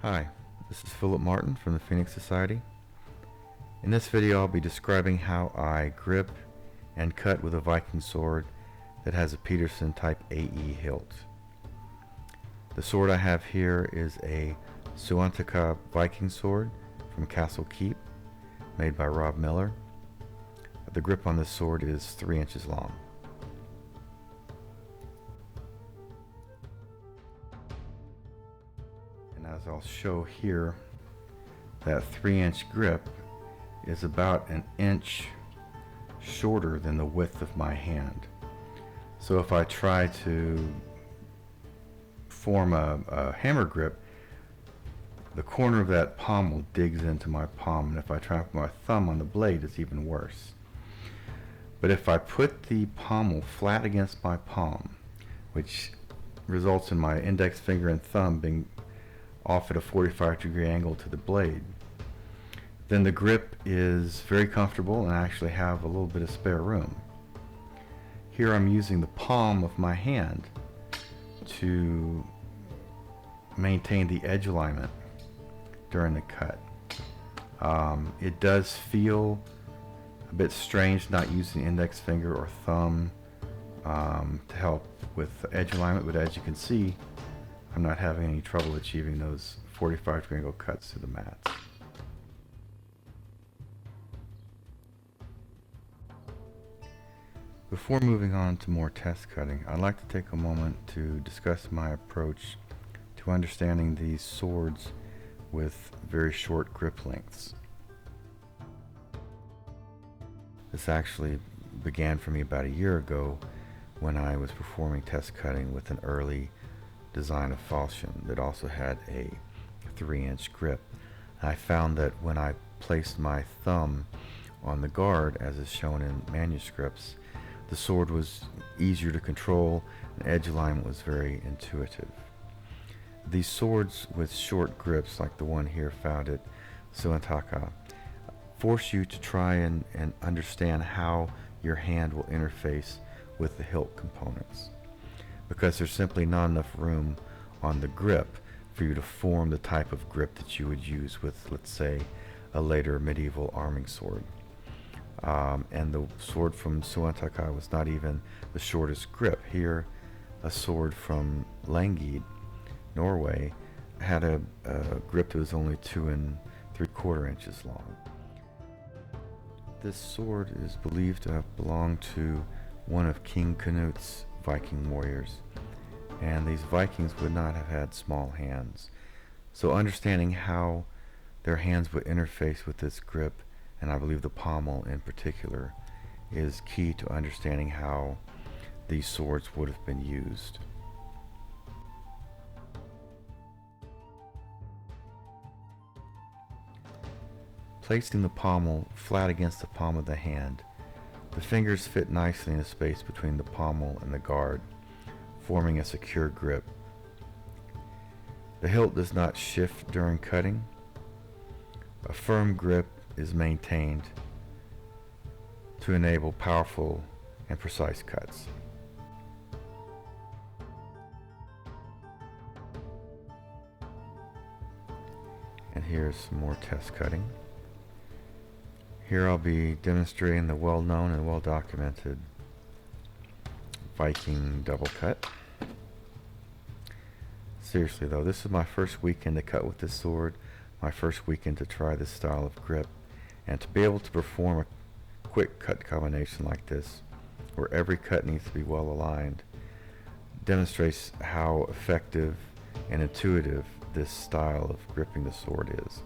Hi, this is Philip Martin from the Phoenix Society. In this video I'll be describing how I grip and cut with a Viking sword that has a Petersen type AE hilt. The sword I have here is a Suontaka Viking Sword from Castle Keep, made by Rob Miller. The grip on this sword is 3 inches long. And as I'll show here, that 3-inch grip is about an inch shorter than the width of my hand. So if I try to form a hammer grip, the corner of that pommel digs into my palm, and if I try to put my thumb on the blade, it's even worse. But if I put the pommel flat against my palm, which results in my index finger and thumb being off at a 45-degree angle to the blade, then the grip is very comfortable and I actually have a little bit of spare room. Here I'm using the palm of my hand to maintain the edge alignment during the cut. It does feel a bit strange not using index finger or thumb to help with edge alignment, but as you can see, I'm not having any trouble achieving those 45-degree angle cuts to the mats. Before moving on to more test cutting, I'd like to take a moment to discuss my approach to understanding these swords with very short grip lengths. This actually began for me about a year ago when I was performing test cutting with an early design of falchion that also had a 3-inch grip. I found that when I placed my thumb on the guard, as is shown in manuscripts, the sword was easier to control and edge alignment was very intuitive. These swords with short grips, like the one here found at Suontaka, force you to try and understand how your hand will interface with the hilt components, because there's simply not enough room on the grip for you to form the type of grip that you would use with, let's say, a later medieval arming sword. And the sword from Suontaka was not even the shortest grip. Here, a sword from Langid, Norway, had a grip that was only 2 3/4 inches long. This sword is believed to have belonged to one of King Canute's Viking warriors, and these Vikings would not have had small hands. So understanding how their hands would interface with this grip, and I believe the pommel in particular, is key to understanding how these swords would have been used. Placing the pommel flat against the palm of the hand, the fingers fit nicely in the space between the pommel and the guard, forming a secure grip. The hilt does not shift during cutting. A firm grip is maintained to enable powerful and precise cuts. And here's some more test cutting. Here I'll be demonstrating the well-known and well-documented Viking double cut. Seriously though, this is my first weekend to cut with this sword, my first weekend to try this style of grip, and to be able to perform a quick cut combination like this, where every cut needs to be well aligned, demonstrates how effective and intuitive this style of gripping the sword is.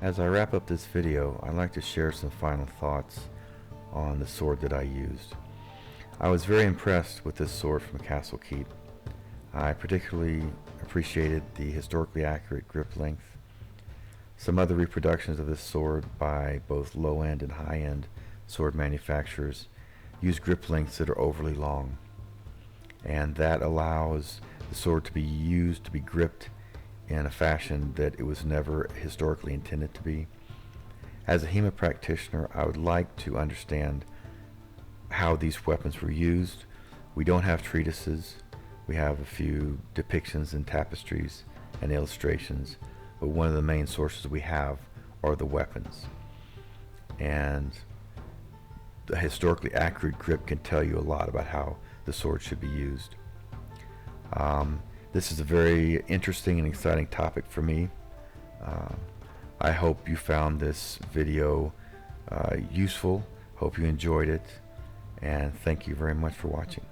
As I wrap up this video, I'd like to share some final thoughts on the sword that I used. I was very impressed with this sword from Castle Keep. I particularly appreciated the historically accurate grip length. Some other reproductions of this sword by both low-end and high-end sword manufacturers use grip lengths that are overly long, and that allows the sword to be used to be gripped in a fashion that it was never historically intended to be. As a HEMA practitioner, I would like to understand how these weapons were used, We don't have treatises. We have a few depictions and tapestries and illustrations, but one of the main sources we have are the weapons. And the historically accurate grip can tell you a lot about how the sword should be used. This is a very interesting and exciting topic for me. I hope you found this video useful. Hope you enjoyed it, and thank you very much for watching.